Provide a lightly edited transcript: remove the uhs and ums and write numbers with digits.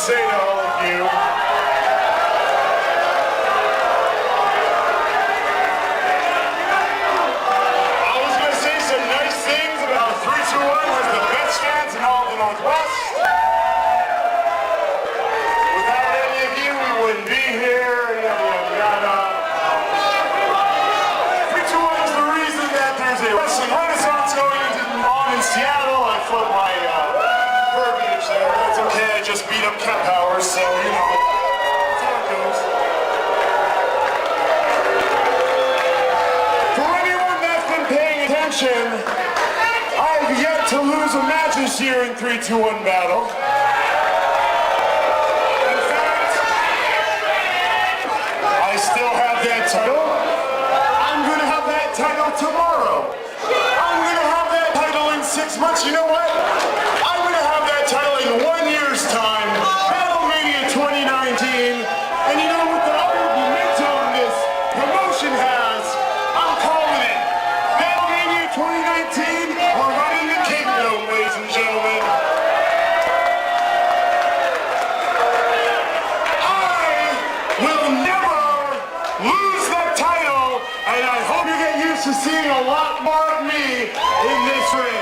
say to all of you, I was going to say some nice things about 321 was the best fans in all of the Northwest. Without any of you, we wouldn't be here, yada, yada, yada. 321 is the reason that there's a wrestling renaissance going on in Seattle. I float my verbiage there. That's okay, I just beat up Cat Powers, so you know, that's how it goes. For anyone that's been paying attention, I've yet to lose a match this year in 3-2-1 battle. In fact, I still have that title. I'm going to have that title tomorrow. I'm going to have that title in 6 months. You know what? I'm going to have that title in 1 year's time. Battlemania 2019. And you know what the other momentum this promotion has? I'm calling it. Battlemania 2019. We're running the kingdom, ladies and gentlemen. I will never lose that title, and I hope you get used to seeing a lot more of me in this ring.